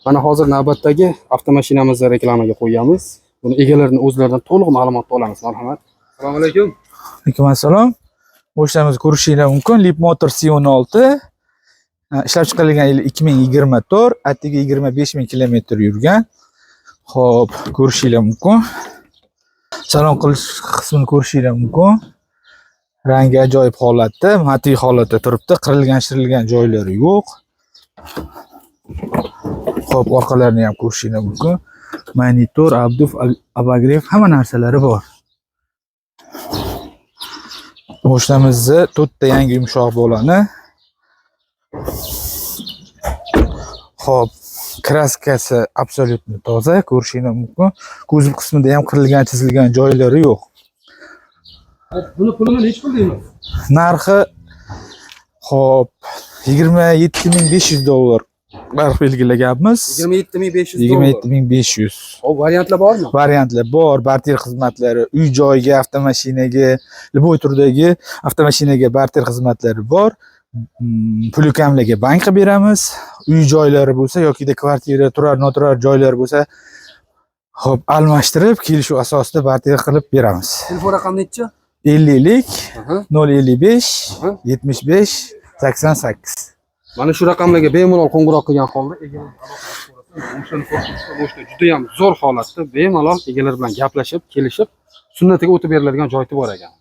Mana hozir navbatdagi avtomashinamizni reklamaga qo'yamiz. Buni egalarining o'zlaridan to'liq ma'lumot olamiz. Marhamat. Assalomu alaykum. Alaykum assalom. Mashinamizni ko'rishingiz mumkin. Leap Motor C16. Ishlab chiqarilgan yili 2024, atigi 25000 kilometr yurgan. Xo'p, ko'rishingiz mumkin. Salon qilish qismini ko'rishingiz mumkin. Rangi ajoyib holatda, matiy holatda turibdi. Qirilgan joylari yo'q. Xo'p, orqalarini ham ko'rishingiz mumkin. Monitor, abduf, abagrev hamma narsalari bor. Mashinamizni 4 ta yangi yumshoq bo'lani. Xo'p, kraskasi absolyutni toza, ko'rishingiz mumkin. Kuzov qismida ham qirilgan, chizilgan joylari yo'q. Buni pulini nech pul deymiz? Narxi xo'p, $27500 narx belgilaganmiz. 27500 $27500. Xo'p, variantlar bormi? Variantlar bor, barter xizmatlari, uy-joyga, avtomashinaga, любой turdagi avtomashinaga barter xizmatlari bor. Puli kamlarga bankga beramiz. Uy-joylari bo'lsa yoki kvartira, turar-noturar joylar bo'lsa, xo'p, almashtirib, kelishuv asosida barter qilib beramiz. Telefon raqami necha? 50lik 055 75 88. Mana shu raqamlarga bemalol qo'ng'iroq qilgan holda egalar mashina juda ham zo'r holatda bemalol egalar bilan gaplashib, kelishib, sunnatiga o'tib beriladigan joyi bor ekan.